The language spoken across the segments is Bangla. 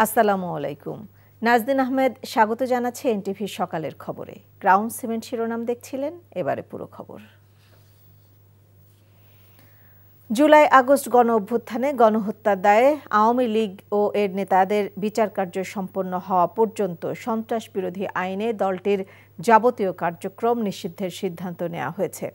আসসালামু আলাইকুম। নাজদিন আহমেদ স্বাগত জানাচ্ছে এনটিভি সকালের খবরে। গ্রাউন্ড সিমেন্ট শিরোনাম দেখছিলেন, এবারে পুরো খবর। জুলাই আগস্ট গণ অভ্যুত্থানে গণহত্যার দায়ে আওয়ামী লীগ ও এর নেতাদের বিচার কার্য সম্পন্ন হওয়া পর্যন্ত সন্ত্রাস বিরোধী আইনে দলটির যাবতীয় কার্যক্রম নিষিদ্ধের সিদ্ধান্ত নেওয়া হয়েছে।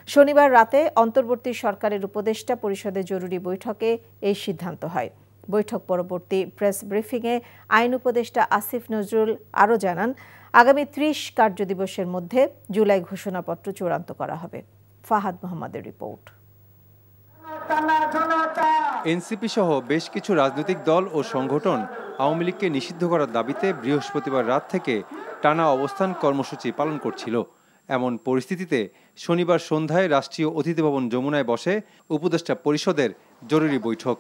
শনিবার রাতে অন্তর্বর্তী সরকারের উপদেষ্টা পরিষদের জরুরি বৈঠকে এই সিদ্ধান্ত হয়। বৈঠক পরবর্তী প্রেস ব্রিফিংয়ে আইন উপদেষ্টা আসিফ নজরুল আরও জানান, আগামী ৩০ কার্যদিবসের মধ্যে জুলাই ঘোষণাপত্র চূড়ান্ত করা হবে। ফাহাদ মোহাম্মদের রিপোর্ট। এনসিপি সহ বেশ কিছু রাজনৈতিক দল ও সংগঠন আওয়ামী লীগকে নিষিদ্ধ করার দাবিতে বৃহস্পতিবার রাত থেকে টানা অবস্থান কর্মসূচি পালন করছিল। এমন পরিস্থিতিতে শনিবার সন্ধ্যায় রাষ্ট্রীয় অতিথি ভবন যমুনায় বসে উপদেষ্টা পরিষদের জরুরি বৈঠক।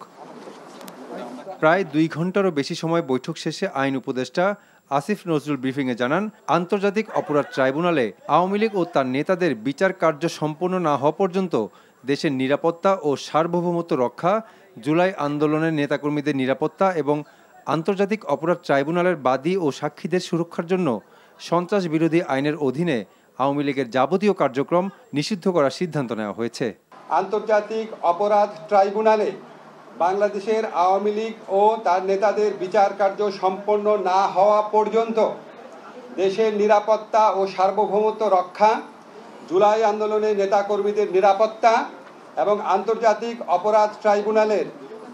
প্রায় ২ ঘন্টারও বেশি সময় বৈঠক শেষে আইন উপদেষ্টা আসিফ নজরুল ব্রিফিংয়ে জানান, আন্তর্জাতিক অপরাধ ট্রাইব্যুনালে আওয়ামী লীগ ও তার নেতাদের বিচার কার্য সম্পন্ন না হওয়া পর্যন্ত দেশের নিরাপত্তা ও সার্বভৌমত্ব রক্ষা, জুলাই আন্দোলনের নেতাকর্মীদের নিরাপত্তা এবং আন্তর্জাতিক অপরাধ ট্রাইব্যুনালের বাদী ও সাক্ষীদের সুরক্ষার জন্য সন্ত্রাস বিরোধী আইনের অধীনে আওয়ামী লীগের যাবতীয় কার্যক্রম নিষিদ্ধ করার সিদ্ধান্ত নেওয়া হয়েছে। আন্তর্জাতিক অপরাধ ট্রাইব্যুনালে বাংলাদেশের আওয়ামী লীগ ও তার নেতাদের বিচার কার্য সম্পন্ন না হওয়া পর্যন্ত দেশের নিরাপত্তা ও সার্বভৌমত্ব রক্ষা, জুলাই আন্দোলনের নেতাকর্মীদের নিরাপত্তা এবং আন্তর্জাতিক অপরাধ ট্রাইব্যুনালের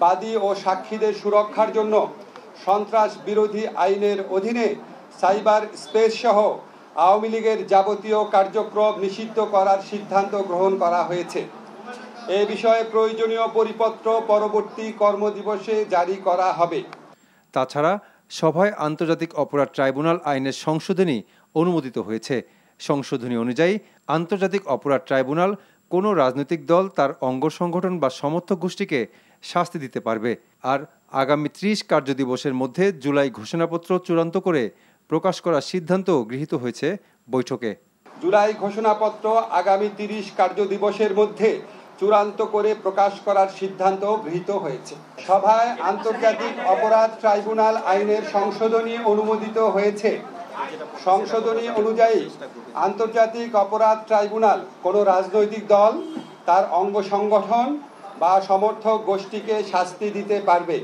বাদী ও সাক্ষীদের সুরক্ষার জন্য সন্ত্রাস বিরোধী আইনের অধীনে সাইবার স্পেস সহ আওয়ামী লীগের যাবতীয় কার্যক্রম নিষিদ্ধ করার সিদ্ধান্ত গ্রহণ করা হয়েছে। এ বিষয়ে প্রয়োজনীয় পরিপত্র পরবর্তী কর্মদিবসে জারি করা হবে। তাছাড়া সভায় আন্তর্জাতিক অপরাধ ট্রাইব্যুনাল আইনের সংশোধনী অনুমোদিত হয়েছে। সংশোধনী অনুযায়ী আন্তর্জাতিক অপরাধ ট্রাইব্যুনাল কোনো রাজনৈতিক দল তার অঙ্গ সংগঠন বা সমর্থক গোষ্ঠীকে শাস্তি দিতে পারবে। আর আগামী ৩০ কার্যদিবসের মধ্যে জুলাই ঘোষণাপত্র চূড়ান্ত করে প্রকাশ করার সিদ্ধান্ত গৃহীত হয়েছে বৈঠকে। জুলাই ঘোষণাপত্র আগামী ৩০ কার্যদিবসের মধ্যে চূড়ান্ত করে প্রকাশ করার সিদ্ধান্ত গৃহীত হয়েছে। সভায় আন্তর্জাতিক অপরাধ ট্রাইব্যুনাল আইনের সংশোধনী অনুমোদিত হয়েছে। সংশোধনী অনুযায়ী আন্তর্জাতিক অপরাধ ট্রাইব্যুনাল কোনো রাজনৈতিক দল, তার অঙ্গ সংগঠন বা সমর্থক গোষ্ঠীকে শাস্তি দিতে পারবে।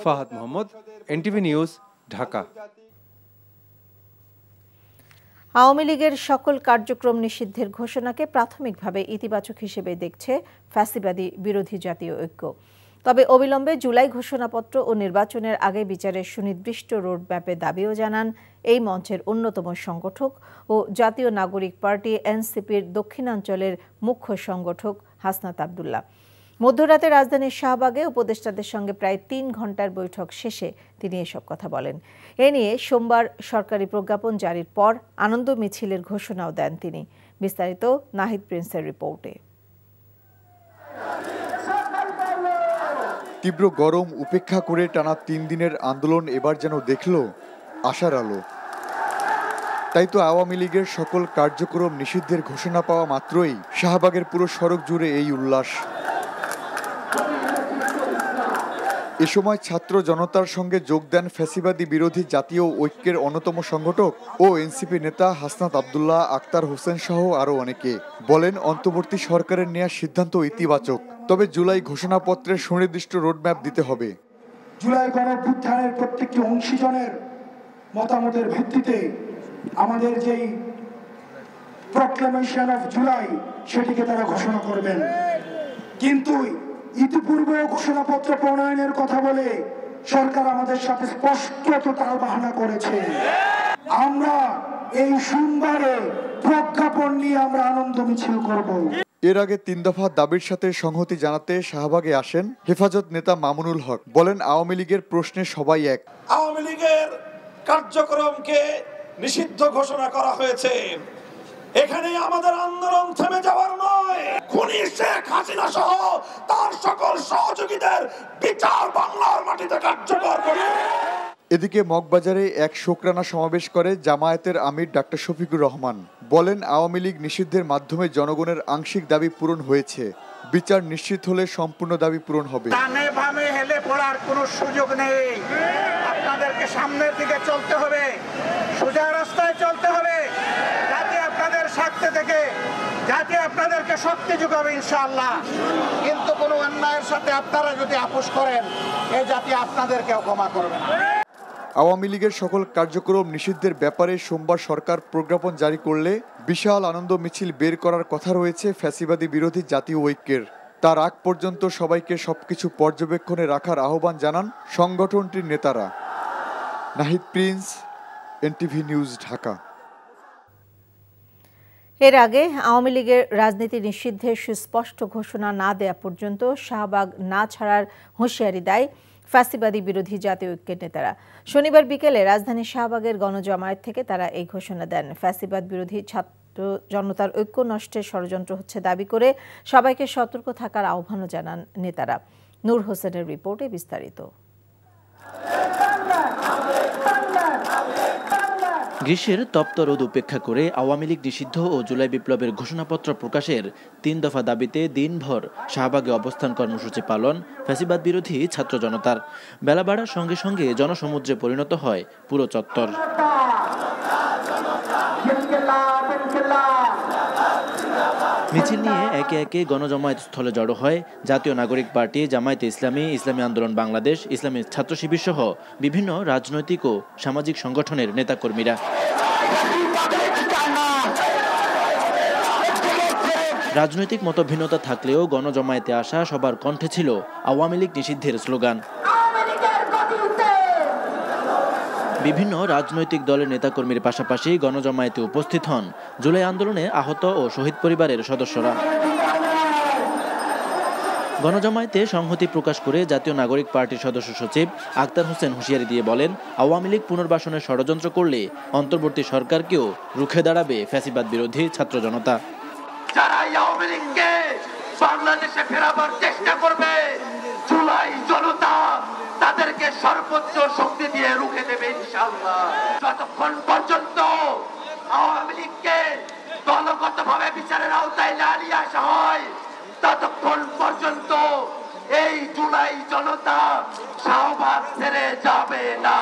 Fahad Mohammad, NTV news, Dhaka. আওয়ামী লীগের সকল কার্যক্রম নিষিদ্ধের ঘোষণাকে প্রাথমিকভাবে ইতিবাচক হিসেবে দেখছে ফ্যাসিবাদী বিরোধী জাতীয় ঐক্য। তবে অবিলম্বে জুলাই ঘোষণাপত্র ও নির্বাচনের আগে বিচারের সুনির্দিষ্ট রোডম্যাপের দাবিও জানান এই মঞ্চের অন্যতম সংগঠক ও জাতীয় নাগরিক পার্টি এনসিপির দক্ষিণাঞ্চলের মুখ্য সংগঠক হাসনাত আব্দুল্লাহ। মধ্যরাতে রাজধানীর শাহবাগে উপদেষ্টাদের সঙ্গে প্রায় ৩ ঘণ্টার বৈঠক শেষে তিনি এসব কথা বলেন। এ নিয়ে সোমবার সরকারি প্রজ্ঞাপন জারির পর আনন্দ মিছিলের ঘোষণাও দেন তিনি। বিস্তারিত নাহিদ প্রিন্সের রিপোর্টে। তীব্র গরম উপেক্ষা করে টানা ৩ দিনের আন্দোলন এবার যেন দেখল আশার আলো। তাই তো আওয়ামী লীগের সকল কার্যক্রম নিষিদ্ধের ঘোষণা পাওয়া মাত্রই শাহবাগের পুরো সড়ক জুড়ে এই উল্লাস। এ সময় ছাত্র জনতার সঙ্গে যোগ দেন ফ্যাসিবাদী বিরোধী জাতীয় ঐক্যের অন্যতম সংগঠক ও এনসিপি নেতা হাসনাত আব্দুল্লাহ, আক্তার হোসেন সহ আরও অনেকে। বলেন, অন্তর্বর্তী সরকারের নেওয়া সিদ্ধান্ত ইতিবাচক, তবে জুলাই ঘোষণাপত্রের সুনির্দিষ্ট রোডম্যাপ দিতে হবে। জুলাই গণঅভ্যুত্থানের প্রত্যেকটি অংশীজনের মতামতের ভিত্তিতে আমাদের যেই প্রক্লেমেশন অফ জুলাই সেটিকে তারা ঘোষণা করবেন, কিন্তু ইতিপূর্বে ঘোষণাপত্র প্রণয়নের কথা বলে সরকার আমাদের সাথে স্পষ্ট টালবাহানা করেছে। আমরা এই সোমবারে প্রজ্ঞাপন নিয়ে আমরা আনন্দ মিছিল করব। এর আগে ৩ দফা দাবির সাথে সংহতি জানাতে শাহবাগে আসেন হেফাজত নেতা মামুনুল হক। বলেন, আওয়ামী লীগের প্রশ্নে সবাই এক। আওয়ামী লীগের কার্যক্রমকে নিষিদ্ধ ঘোষণা করা হয়েছে। এখানে আমাদের আন্দোলন থেমে যাওয়ার নয়, খুনি শেখ হাসিনা সহ তার সকল সহযোগীদের বিচার বাংলার মাটিতে কার্যকর করবে। এদিকে মগবাজারে এক শোকরানা সমাবেশ করে জামায়াতের আমির ডাক্তার শফিকুর রহমান। বলেন, আওয়ামী লীগ নিষিদ্ধের মাধ্যমে জনগণের আংশিক দাবি পূরণ হয়েছে, বিচার নিশ্চিত হলে সম্পূর্ণ দাবি পূরণ হবে। ডানে বামে হেলে পড়ার কোনো সুযোগ নেই। আপনাদেরকে সামনের দিকে চলতে হবে, সোজা রাস্তায় চলতে হবে। জাতি আপনাদের স্বার্থে থেকে জাতি আপনাদেরকে শক্তি যোগাবে ইনশাআল্লাহ। কিন্তু কোনো অন্যায়ের সাথে আপনারা যদি আপোষ করেন, এই জাতি আপনাদেরকেও ক্ষমা করবে না। আওয়ামী লীগের সকল কার্যক্রম নিষিদ্ধের ব্যাপারে সোমবার সরকার প্রজ্ঞাপন জারি করলে বিশাল আনন্দ মিছিল বের করার কথা রয়েছে ফ্যাসিবাদী বিরোধী জাতীয় ঐক্যের। তার আগ পর্যন্ত সবাইকে সবকিছু পর্যবেক্ষণে রাখার আহ্বান জানান সংগঠনটির নেতারা। Nahid Prince, NTV news, Dhaka. এর আগে আওয়ামী লীগের রাজনীতি নিষিদ্ধের সুস্পষ্ট ঘোষণা না দেয়া পর্যন্ত শাহবাগ না ছাড়ার হুঁশিয়ারি দেয় ফ্যাসিবাদী বিরোধী জাতীয় ঐক্যের নেতারা। শনিবার বিকেলে রাজধানীর শাহবাগের গণজমায়েত থেকে তারা এই ঘোষণা দেন। ফ্যাসিবাদ বিরোধী ছাত্র জনতার ঐক্য নষ্টের ষড়যন্ত্র হচ্ছে দাবি করে সবাইকে সতর্ক থাকার আহ্বানও জানান নেতারা। নূর হোসেনের রিপোর্টে বিস্তারিত। গ্রীষ্মের তপ্ত রোদ উপেক্ষা করে আওয়ামী লীগ নিষিদ্ধ ও জুলাই বিপ্লবের ঘোষণাপত্র প্রকাশের ৩ দফা দাবিতে দিনভর শাহবাগে অবস্থান কর্মসূচি পালন ফ্যাসিবাদ বিরোধী ছাত্র জনতার। বেলা বাড়ার সঙ্গে সঙ্গে জনসমুদ্রে পরিণত হয় পুরো চত্বর। মিছিল নিয়ে একে একে গণজমায়েত স্থলে জড়ো হয় জাতীয় নাগরিক পার্টি, জামায়াতে ইসলামী, ইসলামী আন্দোলন বাংলাদেশ, ইসলামী ছাত্র শিবির সহ বিভিন্ন রাজনৈতিক ও সামাজিক সংগঠনের নেতাকর্মীরা। রাজনৈতিক মতভিন্নতা থাকলেও গণজমায়েতে আসা সবার কণ্ঠে ছিল আওয়ামী লীগ নিষিদ্ধের স্লোগান। বিভিন্ন রাজনৈতিক দলের নেতাকর্মীর পাশাপাশি গণজমায়েতে উপস্থিত হন জুলাই আন্দোলনে আহত ও শহীদ পরিবারের সদস্যরা। গণজমায়েতে সংহতি প্রকাশ করে জাতীয় নাগরিক পার্টির সদস্য সচিব আক্তার হোসেন হুঁশিয়ারি দিয়ে বলেন, আওয়ামী লীগ পুনর্বাসনের ষড়যন্ত্র করলে অন্তর্বর্তী সরকারকেও রুখে দাঁড়াবে ফ্যাসিবাদ বিরোধী ছাত্র জনতা। যারা আওয়ামী লীগকে বাংলাদেশে ফেরাবার চেষ্টা করবে, জুলাই জনতা তাদেরকে সর্বোচ্চ শক্তি দিয়ে রুখে দেবে ইনশাআল্লাহ। যতক্ষণ পর্যন্ত আওয়ামী লীগকে দলগতভাবে বিচারের আওতায় না নিয়ে আসা হয়, ততক্ষণ পর্যন্ত এই জুলাই জনতা শাহবাগ ছেড়ে যাবে না।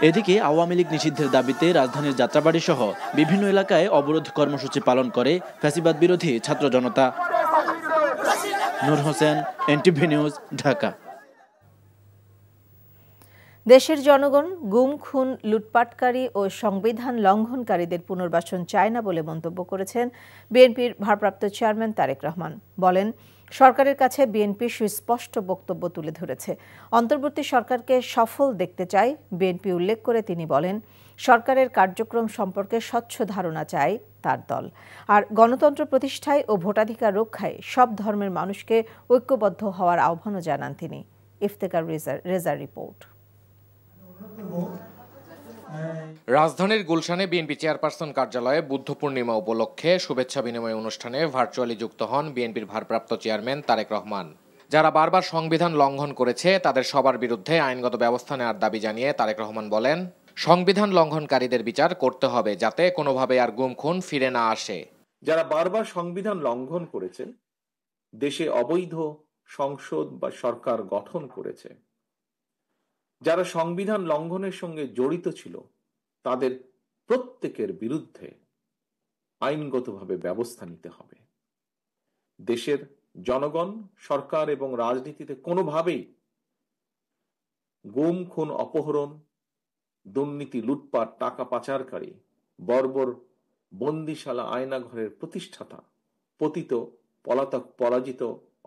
এদিকে আওয়ামী লীগ নিষিদ্ধের দাবিতে রাজধানীর যাত্রাবাড়ি সহ বিভিন্ন এলাকায় অবরোধ কর্মসূচি পালন করে ফ্যাসিবাদ বিরোধী ছাত্র জনতা। নূর হোসেন, এনটিভি নিউজ, ঢাকা। দেশের জনগণ গুম, খুন, লুটপাটকারী ও সংবিধান লঙ্ঘনকারীদের পুনর্বাসন চায় না বলে মন্তব্য করেছেন বিএনপির ভারপ্রাপ্ত চেয়ারম্যান তারেক রহমান। বলেন, সরকারের কাছে বিএনপি সুস্পষ্ট বক্তব্য তুলে ধরেছে, অন্তর্বর্তী সরকারকে সফল দেখতে চায় বিএনপি উল্লেখ করে তিনি বলেন, সরকারের কার্যক্রম সম্পর্কে স্বচ্ছ ধারণা চায় তার দল। আর গণতন্ত্র প্রতিষ্ঠায় ও ভোটাধিকার রক্ষায় সব ধর্মের মানুষকে ঐক্যবদ্ধ হওয়ার আহ্বানও জানান তিনি। ইফতেখার রেজার রিপোর্ট। রাজধানীর গুলশানে বিএনপি চেয়ারপারসন কার্যালয়ে বুদ্ধ পূর্ণিমা উপলক্ষে শুভেচ্ছা বিনিময় অনুষ্ঠানে ভার্চুয়ালি যুক্ত হন বিএনপির ভারপ্রাপ্ত চেয়ারম্যান তারেক রহমান। যারা বারবার সংবিধান লঙ্ঘন করেছে তাদের সবার বিরুদ্ধে আইনগত ব্যবস্থা নেওয়ার দাবি জানিয়ে তারেক রহমান বলেন, সংবিধান লঙ্ঘনকারীদের বিচার করতে হবে যাতে কোনোভাবে আর গুম খুন ফিরে না আসে। যারা বারবার সংবিধান লঙ্ঘন করেছে, দেশে অবৈধ সংসদ বা সরকার গঠন করেছে, যারা সংবিধান লঙ্ঘনের সঙ্গে জড়িত ছিল, তাদের প্রত্যেকের বিরুদ্ধে আইনগতভাবে ব্যবস্থা নিতে হবে। দেশের জনগণ, সরকার এবং রাজনীতিতে কোনোভাবেই গুম, খুন, অপহরণ, দুর্নীতি, লুটপাট, টাকা পাচারকারী, বর্বর বন্দিশালা আয়নাঘরের প্রতিষ্ঠাতা, পতিত, পলাতক, পরাজিত,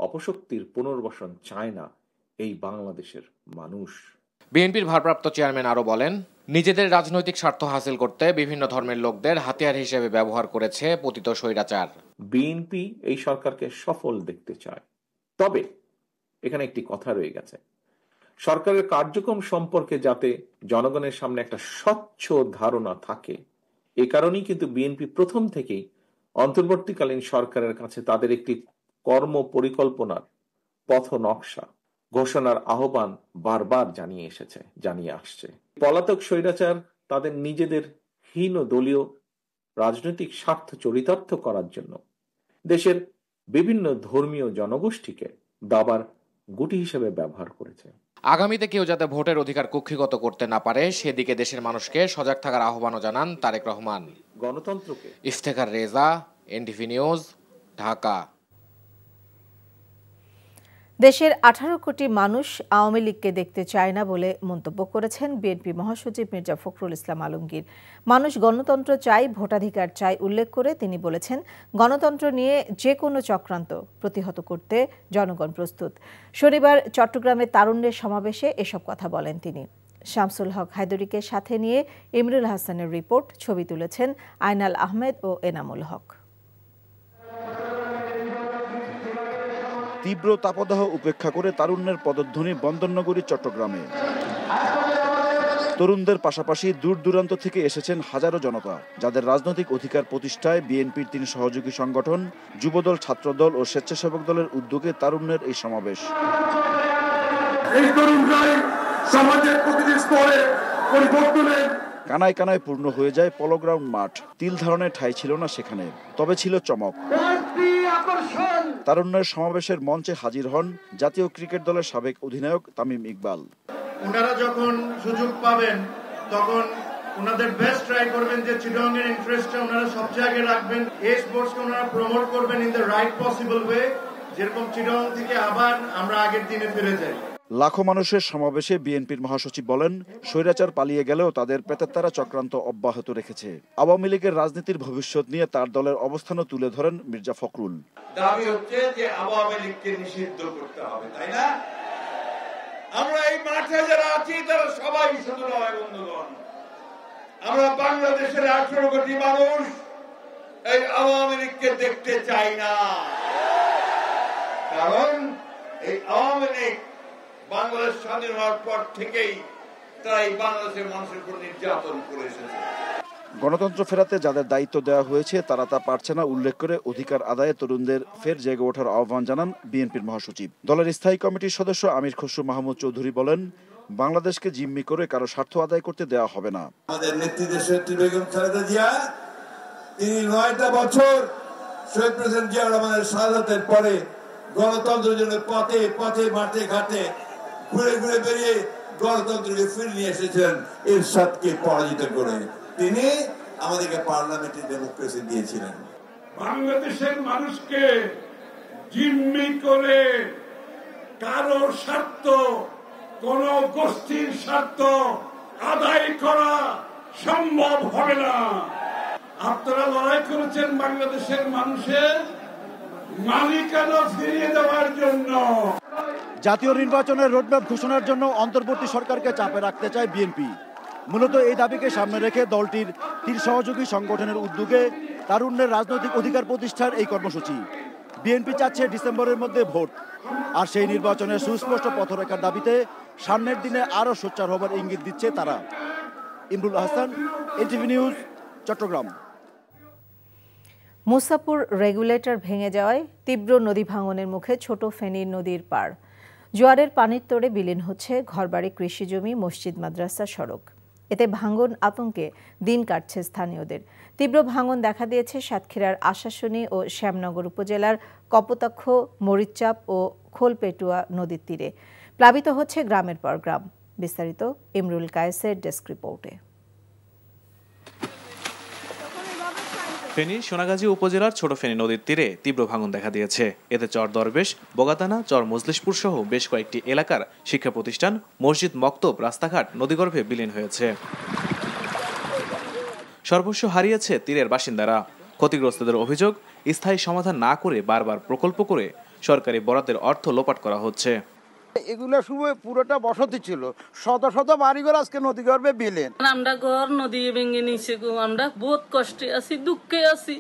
অপশক্তির পুনর্বাসন চায় না এই বাংলাদেশের মানুষ। বিএনপির ভারপ্রাপ্ত চেয়ারম্যান আরো বলেন, নিজেদের রাজনৈতিক স্বার্থ হাসিল করতে বিভিন্ন ধর্মের লোকদের হাতিয়ার হিসেবে ব্যবহার করেছে পতিত স্বৈরাচার। বিএনপি এই সরকারকে সফল দেখতে চায়, তবে এখানে একটি কথা রয়ে গেছে, সরকারের কার্যক্রম সম্পর্কে যাতে জনগণের সামনে একটা স্বচ্ছ ধারণা থাকে। এ কারণেই কিন্তু বিএনপি প্রথম থেকেই অন্তর্বর্তীকালীন সরকারের কাছে তাদের একটি কর্ম পরিকল্পনার পথ নকশা ঘোষণার আহ্বান বারবার জানিয়ে আসছে। পলাতক স্বৈরাচার তাদের নিজেদের হীন দলীয় রাজনৈতিক স্বার্থ চরিতার্থ করার জন্য দেশের বিভিন্ন ধর্মীয় জনগোষ্ঠীকে দাবার গুটি হিসেবে ব্যবহার করেছে। আগামীতে কেউ যাতে ভোটের অধিকার কুক্ষিগত করতে না পারে সেদিকে দেশের মানুষকে সজাগ থাকার আহ্বানও জানান তারেক রহমান। গণতন্ত্রকে ইফতেখার রেজা, এনটিভি নিউজ, ঢাকা। দেশের 18 কোটি মানুষ আওয়ামী লীগকে দেখতে চায় না বলে মন্তব্য করেছেন বিএনপি মহাসচিব মির্জা ফখরুল ইসলাম আলমগীর। মানুষ গণতন্ত্র চাই, ভোটাধিকার চাই উল্লেখ করে তিনি বলেছেন, গণতন্ত্র নিয়ে যে কোনো চক্রান্ত প্রতিহত করতে জনগণ প্রস্তুত। শনিবার চট্টগ্রামে তারুণ্যের সমাবেশে এসব কথা বলেন তিনি। শামসুল হক হায়দরীকে সাথে নিয়ে ইমরুল হাসানের রিপোর্ট। ছবি তুলেছেন আইনাল আহমেদ ও এনামুল হক। তীব্র তাপদাহ উপেক্ষা করে তারুণ্যের পদধ্বনি বন্দরনগরী চট্টগ্রামে। তরুণদের পাশাপাশি দূর দূরান্ত থেকে এসেছেন হাজারো জনতা, যাদের রাজনৈতিক অধিকার প্রতিষ্ঠায় বিএনপির 3 সহযোগী সংগঠন, যুবদল, ছাত্রদল ও স্বেচ্ছাসেবক দলের উদ্যোগে তারুণ্যের এই সমাবেশ। কানায় কানায় পূর্ণ হয়ে যায় পলো গ্রাউন্ড মাঠ। তিল ধারণের ঠাঁই ছিল না সেখানে, তবে ছিল চমক। তারুণ্যের সমাবেশের মঞ্চে হাজির হন জাতীয় ক্রিকেট দলের সাবেক অধিনায়ক তামিম ইকবাল। ওনারা যখন সুযোগ পাবেন তখন ওনাদের বেস্ট ট্রাই করবেন যে চিটাগং এর ইন্টারেস্টটা ওনারা সবচেয়ে আগে রাখবেন। এই স্পোর্টসকে ওনারা প্রমোট করবেন in the right possible way, যেরকম চিটাগং থেকে আবার আমরা আগের দিনে ফিরে যাই। লাখো মানুষের সমাবেশে বিএনপির মহাসচিব বলেন, স্বৈরাচার পালিয়ে গেলেও তাদের পেতাত্তারা চক্রান্ত অব্যাহত রেখেছে। আওয়ামী লীগের রাজনীতির ভবিষ্যৎ নিয়ে তার দলের অবস্থানও তুলে ধরেন মির্জা ফখরুল। দাবি হচ্ছে যে আওয়ামী লীগকে নিষিদ্ধ করতে হবে, তাই না? আমরা এই মাঠে যারা আছি তারা সবাই শুধু নয় বন্ধুগণ, আমরা বাংলাদেশের 18 কোটি মানুষ এই আওয়ামী লীগকে দেখতে চাই না। কারণ এই আওয়ামী লীগ বাংলাদেশ স্বাধীন হওয়ার পর থেকেই তারা এই বাংলাদেশের মানুষের উপর নির্যাতন করে এসেছে। গণতন্ত্র ফেরাতে যাদের দায়িত্ব দেওয়া হয়েছে তারা তা পারছে না উল্লেখ করে অধিকার আদায়ে তরুণদের ফের জেগে ওঠার আহ্বান জানান বিএনপির মহাসচিব। দলের স্থায়ী কমিটির সদস্য আমির খসরু মাহমুদ চৌধুরী বলেন, বাংলাদেশকে জিম্মি করে কারো স্বার্থ আদায় করতে দেওয়া হবে না। আমাদের নেত্রী দেশনেত্রী বেগম খালেদা জিয়া, তিনি 9টা বছর শহীদ প্রেসিডেন্ট জিয়া রহমানের শাহাদাতের পরে গণতন্ত্রের জন্য পথে পথে মাঠে ঘাটে ঘুরে ঘুরে বেরিয়ে গণতন্ত্রকে ফিরে নিয়ে এসেছিলেন এরশাদকে পরাজিত করে। তিনি আমাদেরকে পার্লামেন্টারি ডেমোক্রেসি দিয়েছিলেন। বাংলাদেশের মানুষকে জিম্মি করে কারো স্বার্থ, কোন গোষ্ঠীর স্বার্থ আদায় করা সম্ভব হবে না। আপনারা লড়াই করেছেন বাংলাদেশের মানুষের মালিকানা ফিরিয়ে দেওয়ার জন্য। জাতীয় নির্বাচনের রোডম্যাপ ঘোষণার জন্য অন্তর্বর্তী সরকারকে চাপে রাখতে চায় বিএনপি। মূলত এই দাবিকে সামনে রেখে দলটির 3 সহযোগী সংগঠনের উদ্যোগে তারুণ্যের রাজনৈতিক অধিকার প্রতিষ্ঠার এই কর্মসূচি। বিএনপি চাচ্ছে ডিসেম্বরের মধ্যে ভোট, আর সেই নির্বাচনের সুস্পষ্ট পথরেখার দাবিতে সামনের দিনে আরও সোচ্চার হবার ইঙ্গিত দিচ্ছে তারা। Imrul Hasan, NTV news, Chattogram. Musapur regulator ভেঙে যাওয়ায় তীব্র নদী ভাঙনের মুখে ছোট ফেনী নদীর পাড়। জোয়ারের পানির তোড়ে বিলীন হচ্ছে ঘরবাড়ি, কৃষিজমি, মসজিদ, মাদ্রাসা, সড়ক। এতে ভাঙন আতঙ্কে দিন কাটছে স্থানীয়দের। তীব্র ভাঙন দেখা দিয়েছে সাতক্ষীরার আশাশুনি ও শ্যামনগর উপজেলার কপোতাক্ষ, মরিচচাপ ও খোলপেটুয়া নদীর তীরে। প্লাবিত হচ্ছে গ্রামের পর গ্রাম। বিস্তারিত ইমরুল কায়েসের ডেস্ক রিপোর্টে। ফেনী সোনাগাজী উপজেলার ছোট ফেনী নদীর তীরে তীব্র ভাঙন দেখা দিয়েছে। এতে চর দরবেশ, বগাতানা, চর মজলিশপুর সহ বেশ কয়েকটি এলাকার শিক্ষা প্রতিষ্ঠান, মসজিদ, মক্তব, রাস্তাঘাট নদীগর্ভে বিলীন হয়েছে। সর্বস্ব হারিয়েছে তীরের বাসিন্দারা। ক্ষতিগ্রস্তদের অভিযোগ, স্থায়ী সমাধান না করে বারবার প্রকল্প করে সরকারি বরাদ্দের অর্থ লোপাট করা হচ্ছে। এগুলো সময় পুরোটা বসতি ছিল, শত শত বাড়িঘর আজকে নদী গর্ভে বিলেন। আমরা ঘর নদী ভেঙে নিচে গো, আমরা বহুত কষ্টে আছি, দুঃখে আছি,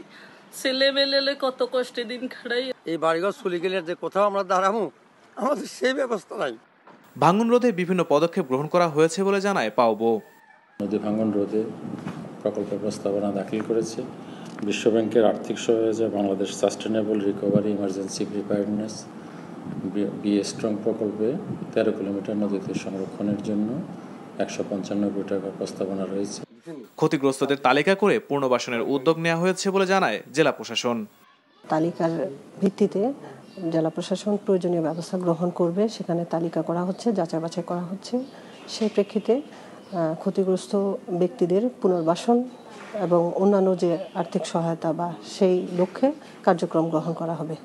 ছেলে বেলেলে কত কষ্টে দিন খাড়াই। এই বাড়িঘর চলে গেলে যে কোথাও আমরা দাঁড়াবো, আমাদের সেই ব্যবস্থা নাই। ভাঙন রোধে বিভিন্ন পদক্ষেপ গ্রহণ করা হয়েছে বলে জানায় পাওবো। নদী ভাঙন রোধে প্রকল্প প্রস্তাবনা দাখিল করেছে। বিশ্বব্যাংকের আর্থিক সহায়তায় Bangladesh sustainable recovery emergency preparedness strong প্রকল্পে 13 কিলোমিটার নদীতে সংরক্ষণের জন্য 195 কোটি টাকা প্রস্তাবনা রয়েছে। ক্ষতিগ্রস্তদের তালিকা করে পুনর্বাসনের উদ্যোগ নেওয়া হয়েছে বলে জানায় জেলা প্রশাসন। তালিকার ভিত্তিতে জেলা প্রশাসন প্রয়োজনীয় ব্যবস্থা গ্রহণ করবে, সেখানে তালিকা করা হচ্ছে, যাচাই বাছাই করা হচ্ছে। সেই প্রেক্ষিতে ক্ষতিগ্রস্ত ব্যক্তিদের পুনর্বাসন এবং অন্যান্য যে আর্থিক সহায়তা বা সেই লক্ষ্যে কার্যক্রম গ্রহণ করা হবে।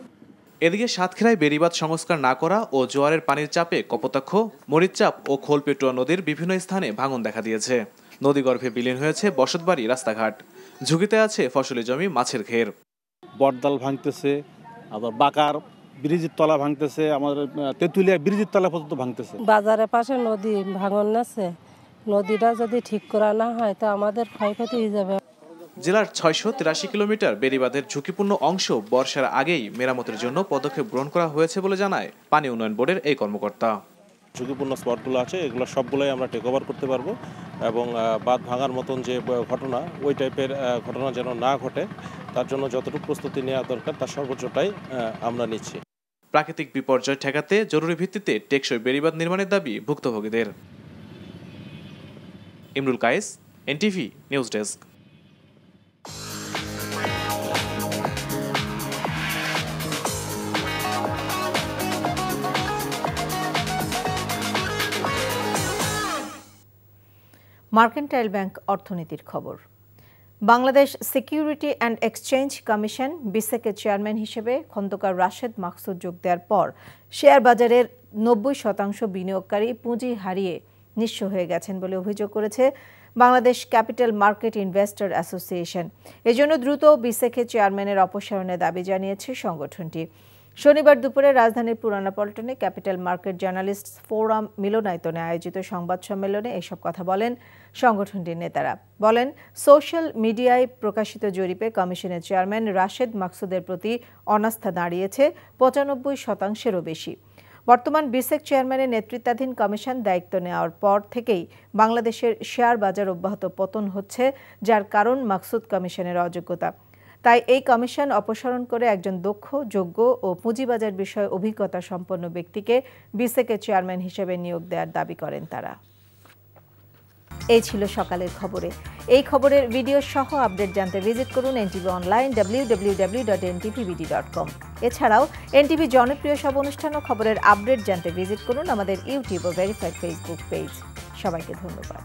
এদিকে সাতক্ষীরায় বেড়িবাঁধ সংস্কার না করা ও জোয়ারের পানির চাপে কপোতাক্ষ, মরিচচাপ ও খোলপেটুয়া নদীর বিভিন্ন স্থানে ভাঙন দেখা দিয়েছে। নদীগর্ভে বিলীন হয়েছে বসতবাড়ি, রাস্তাঘাট। ঝুঁকিতে আছে ফসলি জমি, মাছের ঘের। বটদাল ভাঙতেছে, আবার বাকার ব্রিজের তলা ভাঙতেছে, আমাদের তেঁতুলিয়া ব্রিজের তলা পর্যন্ত ভাঙতেছে। বাজারের পাশে নদী ভাঙন আছে, নদীটা যদি ঠিক করা না হয় তা আমাদের ক্ষয়ক্ষতি হয়ে যাবে। জেলার 683 কিলোমিটার বেড়িবাঁধের ঝুঁকিপূর্ণ অংশ বর্ষার আগেই মেরামতের জন্য পদক্ষেপ গ্রহণ করা হয়েছে বলে জানায় পানি উন্নয়ন বোর্ডের এই কর্মকর্তা। ঝুঁকিপূর্ণ স্পটগুলো আছে, এগুলো সবগুলোই আমরা টেক ওভার করতে পারবো এবং বাঁধ ভাঙার মতন যে ঘটনা, ওই টাইপের ঘটনা যেন না ঘটে, তার জন্য যতটুকু প্রস্তুতি নেওয়া দরকার তার সর্বোচ্চটাই আমরা নিচ্ছি। প্রাকৃতিক বিপর্যয় ঠেকাতে জরুরি ভিত্তিতে টেকসই বেড়িবাঁধ নির্মাণের দাবি ভুক্তভোগীদের। Imrul Kayes, NTV news desk. Mercantile bank অর্থনীতির খবর। Bangladesh security and exchange commission বিসেকের চেয়ারম্যান হিসেবে খন্দকার রাশেদ মাকসুদ যোগ দেওয়ার পর শেয়ার বাজারের 90% বিনিয়োগকারী পুঁজি হারিয়ে নিঃস্ব হয়ে গেছেন বলে অভিযোগ করেছে Bangladesh capital market investor association. এজন্য দ্রুত বিসেকের চেয়ারম্যানের অপসারণের দাবি জানিয়েছে সংগঠনটি। শনিবার দুপুরে রাজধানীর পুরানা পল্টনে ক্যাপিটাল মার্কেট জার্নালিস্ট ফোরাম মিলনায়তনে আয়োজিত সংবাদ সম্মেলনে এসব কথা বলেন সংগঠনটির নেতারা। বলেন, সোশ্যাল মিডিয়ায় প্রকাশিত জরিপে কমিশনের চেয়ারম্যান রাশেদ মাকসুদের প্রতি অনাস্থা দাঁড়িয়েছে 95%-এরও বেশি। বর্তমান বিসেক চেয়ারম্যানের নেতৃত্বাধীন কমিশন দায়িত্ব নেওয়ার পর থেকেই বাংলাদেশের শেয়ার বাজার অব্যাহত পতন হচ্ছে, যার কারণ মাকসুদ কমিশনের অযোগ্যতা। তাই এই কমিশন অপসারণ করে একজন দক্ষ, যোগ্য ও পুঁজিবাজার বিষয়ে অভিজ্ঞতা সম্পন্ন ব্যক্তিকে বিসেকের চেয়ারম্যান হিসেবে নিয়োগ দেওয়ার দাবি করেন তারা। এই ছিল সকালের খবরে। এই খবরের ভিডিও সহ আপডেট জানতে ভিজিট করুন এনটিভি অনলাইন www.ntvbd.com। এছাড়াও এনটিভি জনপ্রিয় সব অনুষ্ঠান ও খবরের আপডেট জানতে ভিজিট করুন আমাদের ইউটিউব ও ভেরিফাইড ফেসবুক পেজ। সবাইকে ধন্যবাদ।